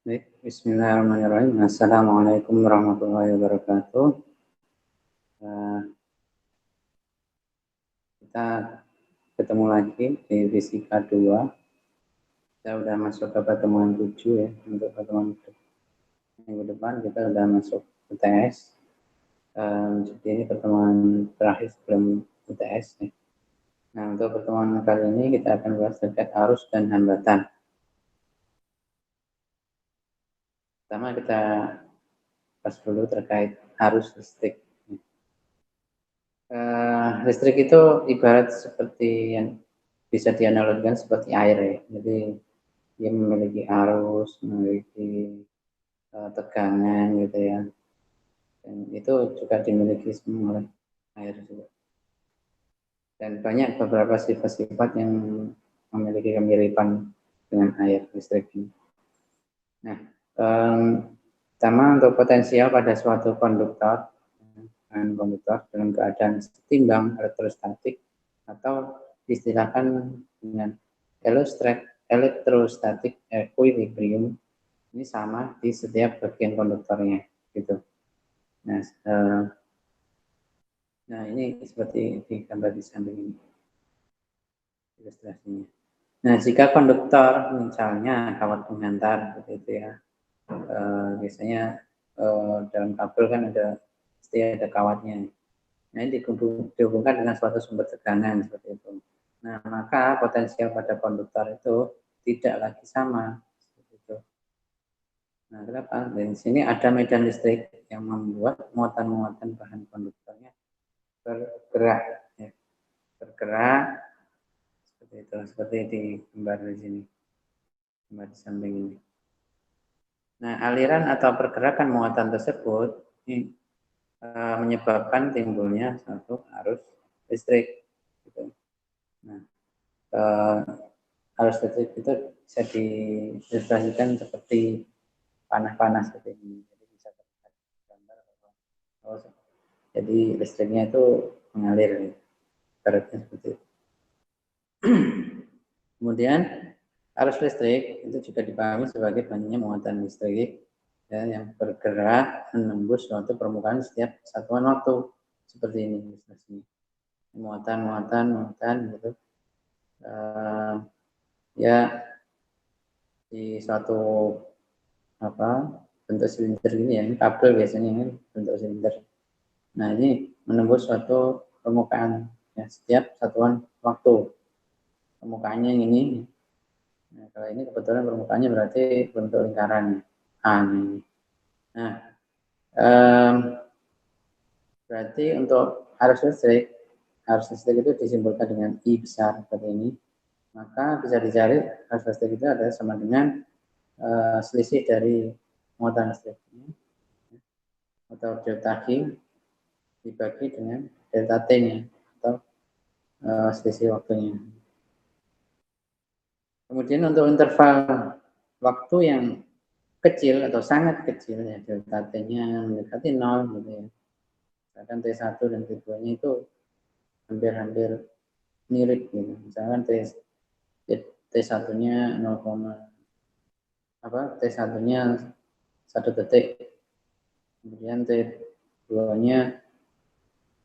Baik, bismillahirrahmanirrahim. Assalamualaikum warahmatullahi wabarakatuh. Kita ketemu lagi di fisika 2. Kita sudah masuk ke pertemuan 7 ya. Untuk pertemuan minggu depan kita sudah masuk UTS. Jadi ini pertemuan terakhir sebelum UTS ya. Nah, untuk pertemuan kali ini kita akan bahas terkait arus dan hambatan. Pertama kita bahas dulu terkait arus listrik. Listrik itu ibarat seperti yang bisa dianalogikan seperti air ya. Jadi dia memiliki arus, memiliki tegangan gitu ya. Dan itu juga dimiliki semua oleh air juga. Dan banyak beberapa sifat-sifat yang memiliki kemiripan dengan air listrik ini. Nah, pertama untuk potensial pada suatu konduktor dalam keadaan setimbang elektrostatik atau diistilahkan dengan electrostatic equilibrium, ini sama di setiap bagian konduktornya gitu. Nah, ini seperti di gambar di samping ini ilustrasinya. Nah, jika konduktor misalnya kawat pengantar seperti itu ya, biasanya dalam kabel kan pasti ada kawatnya. Nah, ini dihubungkan dengan suatu sumber tegangan seperti itu. Nah, maka potensial pada konduktor itu tidak lagi sama. Seperti itu. Nah, kenapa? Di sini ada medan listrik yang membuat muatan-muatan bahan konduktornya bergerak, ya. Bergerak seperti itu, seperti di gambar di sini, gambar di samping ini. Nah, aliran atau pergerakan muatan tersebut ini menyebabkan timbulnya satu arus listrik. Gitu. Nah, arus listrik itu bisa diilustrasikan seperti panah-panah seperti ini. Jadi bisa terlihat gambar bahwa jadi listriknya itu mengalir, ibaratnya seperti itu. Kemudian arus listrik itu juga dipahami sebagai banyaknya muatan listrik ya, yang bergerak menembus suatu permukaan setiap satuan waktu seperti ini ilustrasinya. Muatan gitu. Ya di suatu bentuk silinder ini ya, ini kabel biasanya kan bentuk silinder. Nah, ini menembus suatu permukaan ya, setiap satuan waktu. Permukaannya yang ini. Nah, kalau ini kebetulan permukaannya berarti bentuk lingkaran A ini. Nah, berarti untuk arus listrik itu disimpulkan dengan I besar seperti ini. Maka bisa dicari arus listrik itu adalah sama dengan selisih dari muatan listrik ini atau delta Q dibagi dengan delta T-nya atau selisih waktunya. Kemudian untuk interval waktu yang kecil atau sangat kecil ya, delta T-nya mendekati 0 gitu ya. Misalkan T1 dan T2-nya itu hampir-hampir mirip gitu. Misalkan T1-nya 0, T1-nya 1 detik. Kemudian T2-nya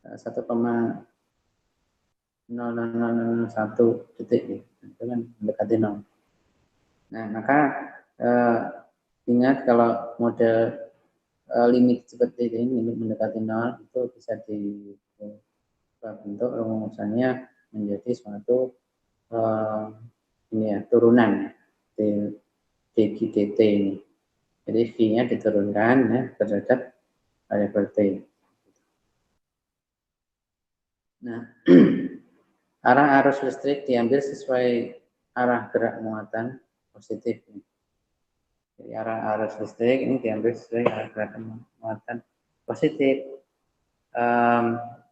1,0001 detik gitu. Itu kan mendekati 0. Nah, maka ingat kalau model limit seperti ini, limit mendekati 0 itu bisa dibentuk rumusannya menjadi suatu turunan dGdt ini. Jadi V-nya diturunkan ya, terhadap variabel T. Nah, arah arus listrik diambil sesuai arah gerak muatan positif. Jadi arah arus listrik ini diambil sesuai arah gerakan muatan positif.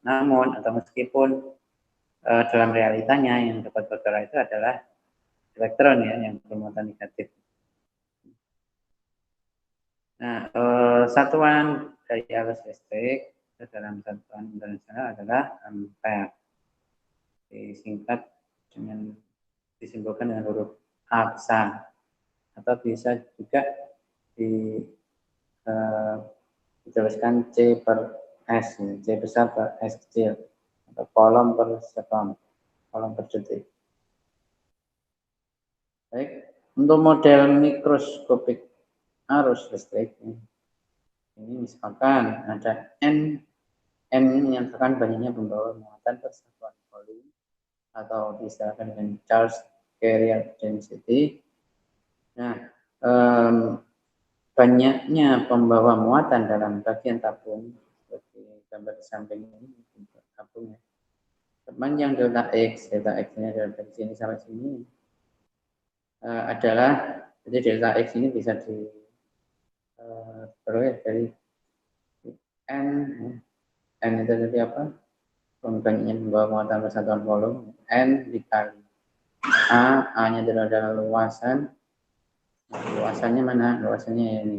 Namun atau meskipun dalam realitanya yang dapat bergerak itu adalah elektron ya yang bermuatan negatif. Nah, satuan dari arus listrik dalam satuan internasional adalah ampere. Disingkat dengan disimbolkan dengan huruf A besar atau bisa juga dituliskan C per S, C besar per S kecil, atau kolom per sekon, kolom per detik. Baik, untuk model mikroskopik arus listrik, ini misalkan ada N ini menyatakan banyaknya pembawa muatan per satuan volume, atau diistilahkan dengan charge carrier density. Nah, banyaknya pembawa muatan dalam bagian tabung, seperti gambar di samping ini, tabung ya. Sepanjang delta X ini adalah dari sini sampai sini, adalah, jadi delta X ini bisa diperoleh dari N, N itu tadi apa? Banyaknya pembawa muatan per satuan volume, N dikali A-nya adalah luasan. Luasannya mana? Luasannya ini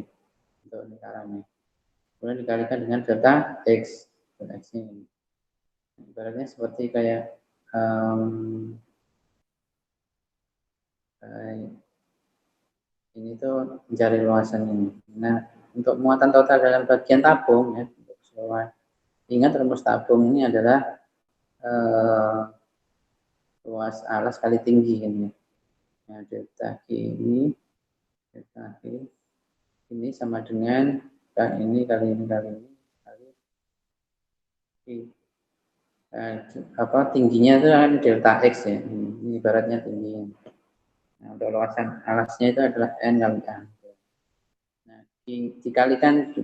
untuk lingkarannya. Kemudian dikalikan dengan delta X, delta X ini. Ibaratnya seperti kayak ini tuh mencari luasan ini. Nah, untuk muatan total dalam bagian tabung ya, ingat rumus tabung ini adalah luas alas kali tinggi ini. Nah, delta G ini sama dengan ini kali ini kali tingginya itu kan delta X ya. Ini ibaratnya tingginya. Nah, untuk luasan alasnya itu adalah N kali A. Nah, dikalikan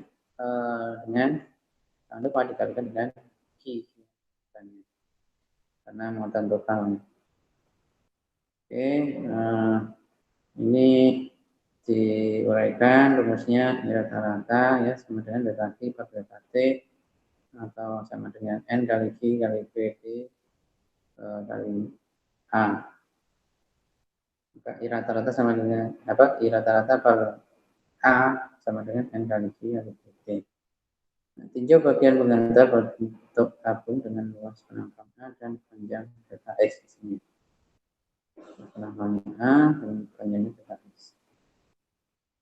dengan, jangan lupa dikalikan dengan Q. Karena muatan total. Oke, ini diuraikan rumusnya rata-rata ya sama dengan delta T per delta T, atau sama dengan N kali Q kali P kali A. Maka I rata-rata sama dengan apa? I rata-rata per A sama dengan N kali Q kali P. Nah, tinjau bagian pengantar bentuk tabung dengan luas penampang A dan panjang delta X di sini. Penampangnya A dan panjangnya delta X.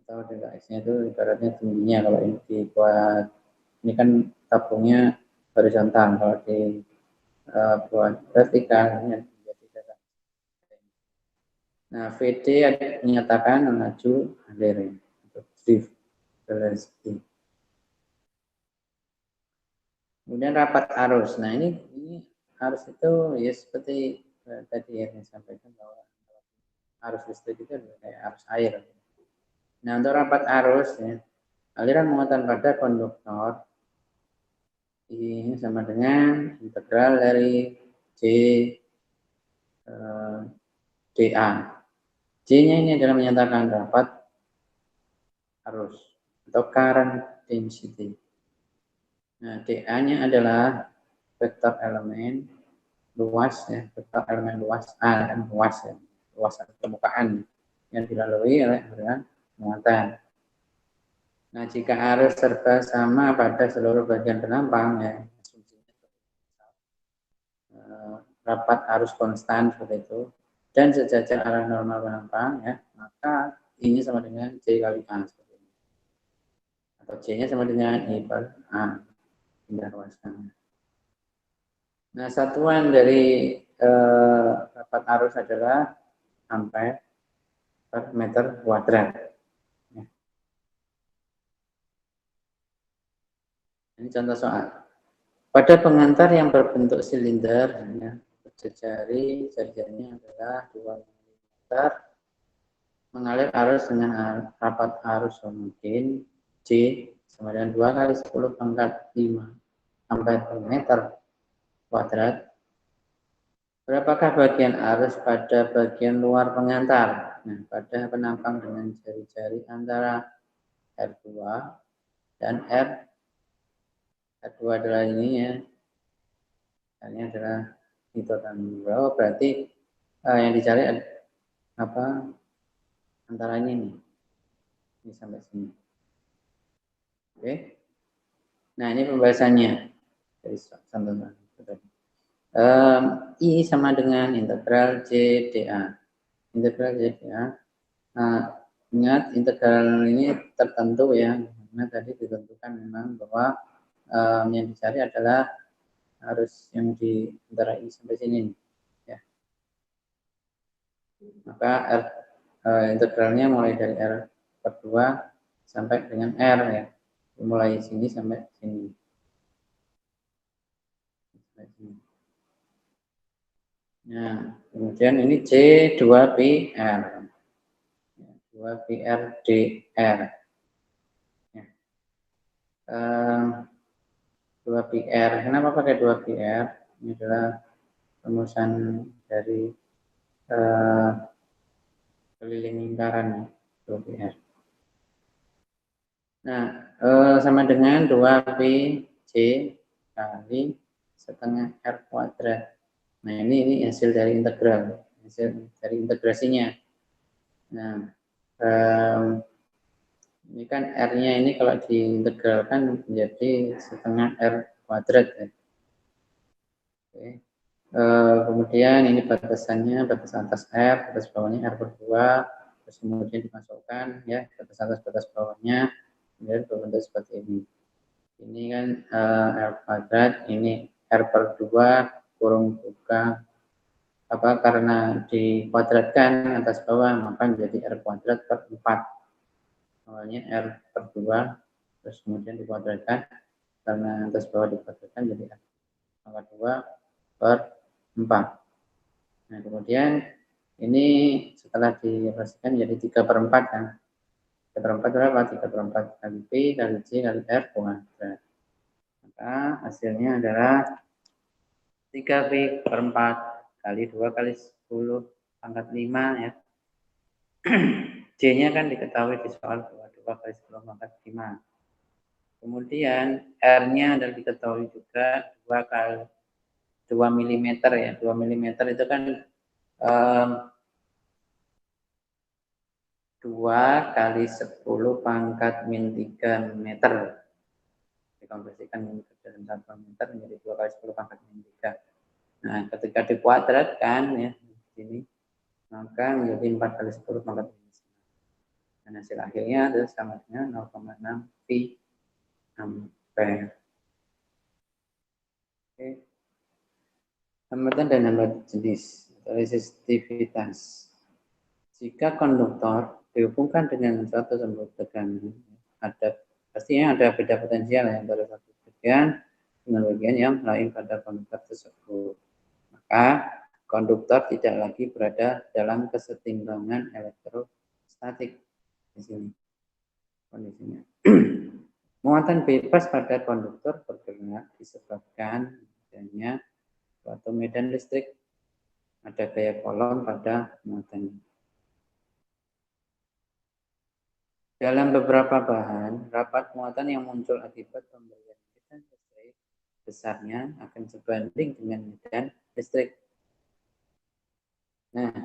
Atau delta X-nya itu ibaratnya tingginya, kalau ini dibuat, ini kan tabungnya horizontal, kalau dibuat vertikal ini menjadi delta X. Nah, VD menyatakan laju aliran atau drift velocity. Kemudian rapat arus. Nah, ini arus itu ya seperti tadi yang saya sampaikan, bahwa arus listrik itu kayak arus air. Nah, untuk rapat arus ya, aliran muatan pada konduktor ini sama dengan integral dari J dA. J-nya ini adalah menyatakan rapat arus atau current density. Nah, dA-nya adalah vektor elemen luas ya, vektor elemen luas A kan, luas ya, luas permukaan yang dilalui oleh aliran muatan. Nah, jika arus serba sama pada seluruh bagian penampang ya, rapat arus konstan seperti itu, dan sejajar arah normal penampang ya, maka ini sama dengan J kali A seperti ini. Atau J-nya sama dengan I per A. Nah, satuan dari rapat arus adalah ampere per meter kuadrat. Ya. Ini contoh soal. Pada pengantar yang berbentuk silinder, ya, jari-jarinya adalah 2 mm, mengalir arus dengan rapat arus homogen J sama dengan 2 kali 10 pangkat 5 ampere per meter kuadrat. Berapakah bagian arus pada bagian luar pengantar? Nah, pada penampang dengan jari-jari antara R2 dan R2 adalah ini ya. Ini adalah itu berapa? Berarti yang dicari apa? Antaranya ini. Ini sampai sini. Oke. Nah, ini pembahasannya dari contoh tadi. I sama dengan integral J dA. Integral J dA. Nah, ingat integral ini tertentu ya, karena tadi ditentukan memang bahwa yang dicari adalah harus yang di antara I sampai sini, ya. Maka integralnya mulai dari R per 2 sampai dengan R, ya. Mulai sini sampai sini. Nah, kemudian ini C2PR. 2PR DR. Ya. 2PR. Kenapa pakai 2PR? Ini adalah rumusan dari keliling lingkaran 2PR. Nah, sama dengan 2PJ kali setengah R kuadrat. Nah, ini hasil dari integral, hasil dari integrasinya. Nah, ini kan R-nya ini kalau diintegralkan menjadi setengah R kuadrat. Ya. Oke. Kemudian ini batasannya, batas atas R, batas bawahnya R per 2, terus kemudian dimasukkan ya batas atas, batas bawahnya, kemudian berbentuk seperti ini. Ini kan R kuadrat, ini R per 2 kurung buka, karena dikuadratkan atas bawah, maka menjadi R kuadrat per 4. Awalnya R per 2, terus kemudian dikuadratkan, karena atas bawah dikuadratkan jadi R pangkat 2 per 4. Nah, kemudian ini setelah dioperasikan jadi 3 per 4 kan. 3 per 4 berapa? 3 per 4 kali P kali C kali R kuadrat. Maka hasilnya adalah 3P per 4 kali 2 kali 10 pangkat 5 ya. C-nya kan diketahui di soal 2 kali 10 pangkat 5. Kemudian R-nya adalah diketahui juga 2 kali 2 mm ya. 2 mm itu kan 2 kali 10 pangkat min 3 meter. Dikonversikan dalam 1 meter menjadi 2 kali 10 pangkat min 3. Nah, ketika dikuadratkan ya di sini, maka menjadi 4 kali 10 pangkat min 9. Dan hasil akhirnya adalah sama dengan 0,6 Pi ampere. Oke. Hambatan dan hambatan jenis resistivitas. Jika konduktor dihubungkan dengan suatu sumber tegangan, pastinya ada beda potensial ya, antara satu bagian dengan bagian yang lain pada konduktor tersebut. Maka konduktor tidak lagi berada dalam kesetimbangan elektrostatik di sini kondisinya. Muatan bebas pada konduktor bergerak disebabkan adanya suatu medan listrik, ada gaya kolom pada muatan. Dalam beberapa bahan, rapat muatan yang muncul akibat pemberian medan listrik besarnya akan sebanding dengan medan listrik. Nah,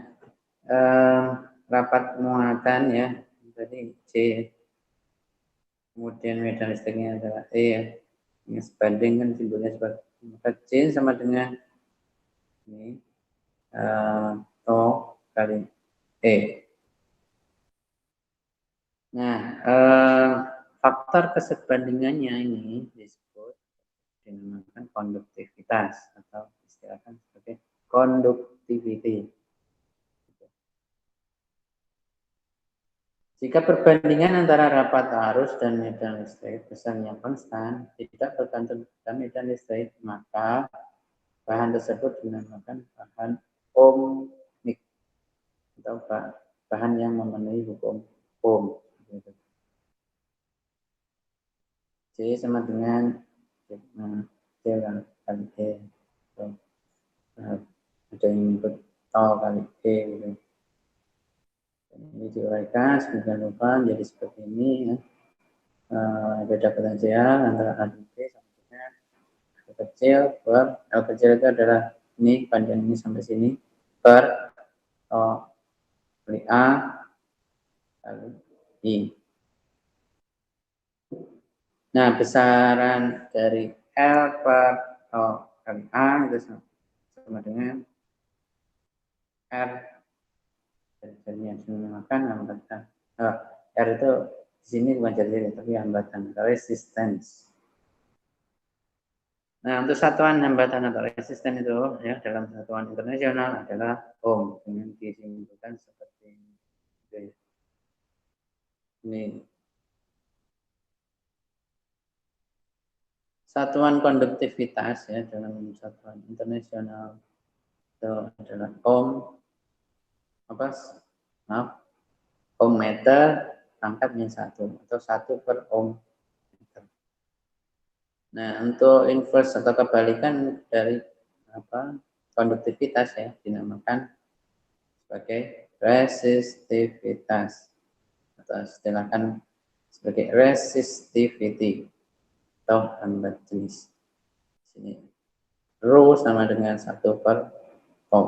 rapat muatan ya, tadi C, kemudian medan listriknya adalah E ya, ini sebanding kan simbolnya seperti maka C sama dengan ini to kali E. Nah, faktor kesebandingannya ini disebut dinamakan konduktivitas atau istilahkan sebagai conductivity. Jika perbandingan antara rapat arus dan medan listrik besarnya konstan, tidak bergantung pada medan listrik, maka bahan tersebut dinamakan bahan ohmik atau bahan yang memenuhi hukum Ohm. C sama dengan C kali E. Ada yang menyebut tau kali E gitu. Ini diuraikan sedemikian rupa jadi seperti ini ya. Beda potensial antara A dan B sama dengan L kecil per L kecil itu adalah ini panjang ini sampai sini per kali A kali I. Nah, besaran dari L per kali A itu sama dengan R. Jadi yang dinamakan R itu Di sini bukan jati diri, tapi hambatan, resistance. Nah, untuk satuan hambatan atau resisten itu ya dalam satuan internasional adalah ohm dengan disimpulkan seperti ini. Ini satuan konduktivitas ya dalam satuan internasional itu adalah ohm apa? Maaf, ohm meter pangkatnya 1 atau 1/ohm meter. Nah, untuk inverse atau kebalikan dari apa? Konduktivitas ya dinamakan sebagai resistivitas atau istilahkan sebagai resistivity atau hambat jenis. Sini rho sama dengan 1/ohm.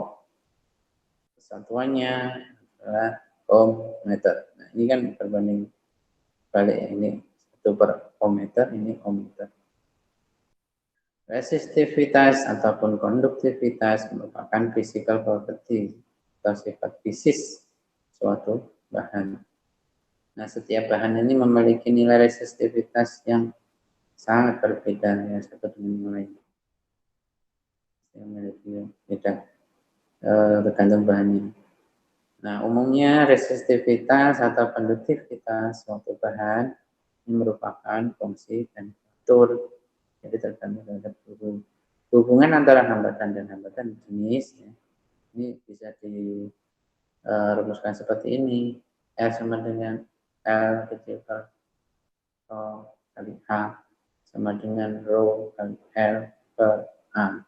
Satuannya adalah ohm meter. Nah, ini kan berbanding balik ya, ini 1/ohm meter, ini ohm meter. Resistivitas ataupun konduktivitas merupakan physical property atau sifat fisik suatu bahan. Nah, setiap bahan ini memiliki nilai resistivitas yang sangat berbeda ya satu dengan yang lain. Yang memiliki beda tergantung bahannya. Nah, umumnya resistivitas atau konduktivitas suatu bahan ini merupakan fungsi dan faktor. Jadi tergantung terhadap hubungan antara hambatan dan hambatan jenis. Ya. Ini bisa dirumuskan seperti ini. R sama dengan L kecil per O kali A sama dengan rho kali L per A.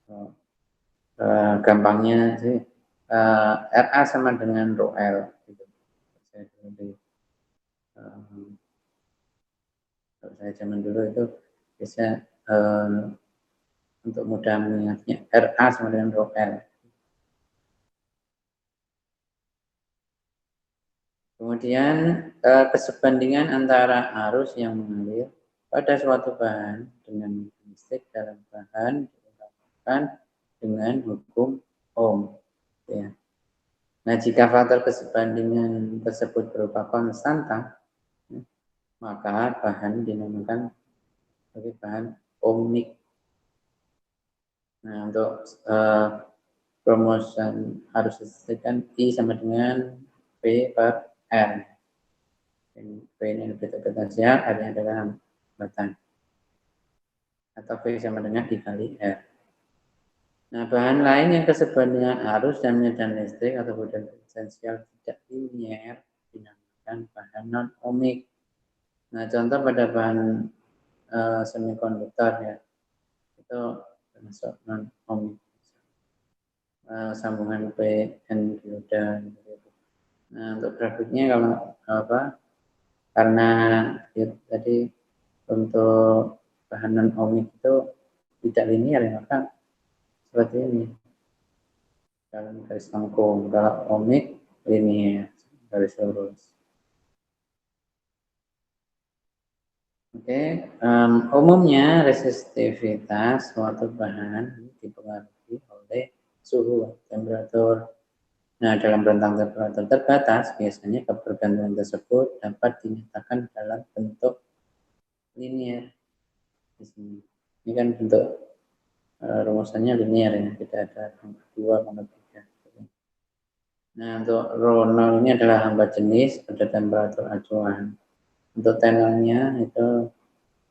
So, gampangnya sih RA sama dengan rho L. Gitu. Kalau saya zaman dulu itu bisa untuk mudah mengingatnya RA sama dengan rho L. Kemudian kesebandingan antara arus yang mengalir pada suatu bahan dengan listrik dalam bahan diungkapkan dengan hukum Ohm. Ya. Nah, jika faktor kesebandingan tersebut berupa konstanta, ya, maka bahan dinamakan sebagai bahan ohmik. Nah, untuk perumusan arus listrik kan I sama dengan P per R. P ini lebih potensial, R-nya adalah hambatan. Atau P sama dengan dikali R. Nah, bahan lain yang kesebandingan arus dan medan listrik atau medan potensial tidak linier dinamakan bahan non-ohmik. Nah, contoh pada bahan semikonduktor ya, itu termasuk non-ohmik. Sambungan PN dioda. Nah, untuk grafiknya kalau apa? Karena ya, tadi untuk bahan non-ohmik itu tidak linear ya, maka seperti ini. Dalam garis lengkung, kalau ohmik linear, garis lurus. Oke, umumnya resistivitas suatu bahan dipengaruhi oleh suhu, temperatur. Nah, dalam rentang temperatur terbatas, biasanya kebergantungan tersebut dapat dinyatakan dalam bentuk linear. Di sini. Ini kan bentuk rumusannya linear ya, tidak ada angka 2, angka 3. Nah, untuk rho 0 ini adalah hambat jenis pada temperatur acuan. Untuk T0-nya itu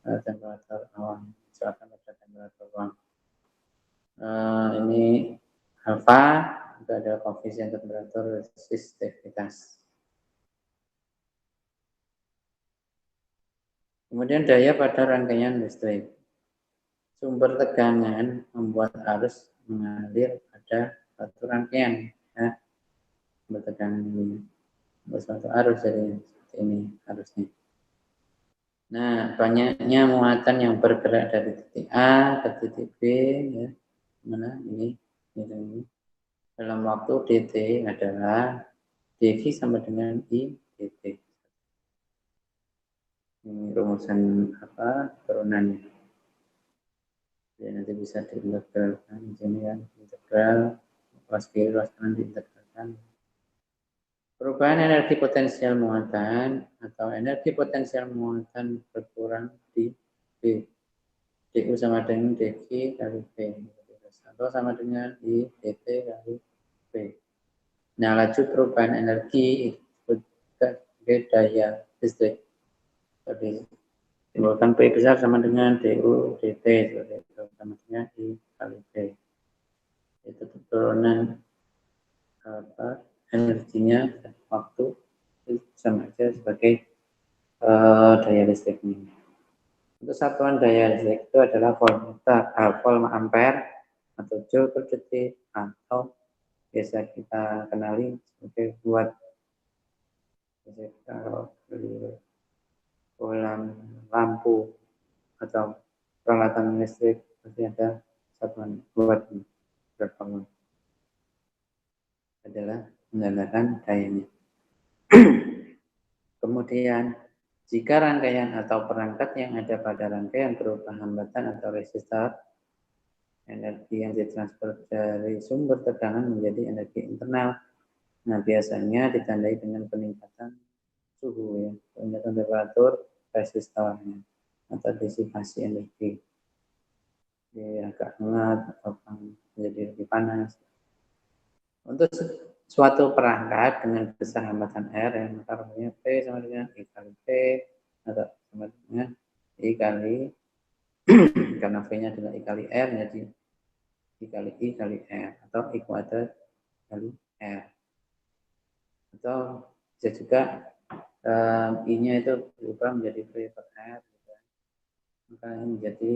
temperatur awan, misalkan pada temperatur ruang. Ini alfa itu adalah koefisien temperatur resistivitas. Kemudian daya pada rangkaian listrik. Sumber tegangan membuat arus mengalir pada satu rangkaian. Ya. Sumber tegangan ini membuat suatu arus jadi seperti ini arusnya. Nah, banyaknya muatan yang bergerak dari titik A ke titik B, ya, mana ini dalam waktu dt adalah dv sama dengan I dt. Ini rumusan apa turunannya. Jadi nanti bisa diintegralkan, di sini kan integral luas kiri luas kanan diintegralkan. Perubahan energi potensial muatan atau energi potensial muatan berkurang di B. DU sama dengan DG kali V. Atau sama dengan I dt kali V. Nah, laju perubahan energi itu sebagai daya listrik. Jadi, timbulkan P besar sama dengan DU dt sama dengan I kali V. Itu turunan energinya waktu sama aja sebagai daya listriknya. Untuk satuan daya listrik itu adalah volt ampere atau joule per detik atau biasa kita kenali sebagai watt. Jadi kalau beli lampu atau peralatan listrik pasti ada satuan watt berapa watt adalah menggunakan dayanya. Kemudian jika rangkaian atau perangkat yang ada pada rangkaian berupa hambatan atau resistor, energi yang ditransfer dari sumber tegangan menjadi energi internal. Nah, biasanya ditandai dengan peningkatan suhu, ya, peningkatan temperatur resistornya atau disipasi energi. Jadi agak hangat atau menjadi lebih panas. Untuk suatu perangkat dengan besar hambatan R yang maka rumusnya P sama dengan I kali P atau sama dengan I kali karena V-nya adalah I kali R jadi I kali R atau I kuadrat kali R atau bisa juga I-nya itu berubah menjadi V per R gitu. Maka ini menjadi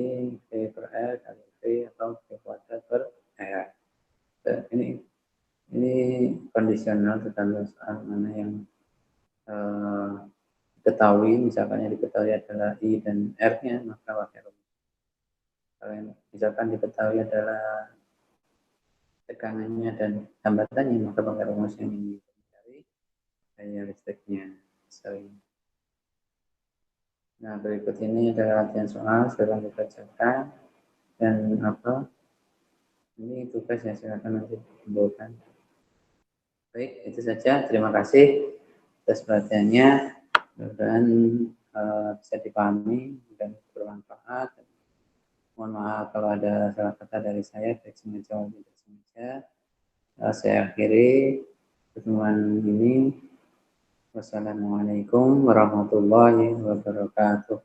V per R kali V atau V kuadrat per R. Ini kondisional tergantung soal mana yang diketahui, misalkan yang diketahui adalah I dan R-nya, maka pakai rumus. Kalau yang misalkan diketahui adalah tegangannya dan hambatannya, maka pakai rumus yang ini dari daya listriknya. Nah, berikut ini adalah latihan soal, sekarang dibacakan dan ini tugas yang silakan nanti dikumpulkan. Baik, itu saja. Terima kasih atas perhatiannya. Mudah-mudahan bisa dipahami dan bermanfaat. Mohon maaf kalau ada salah kata dari saya, baik sengaja maupun tidak sengaja. Saya akhiri pertemuan ini. Wassalamualaikum warahmatullahi wabarakatuh.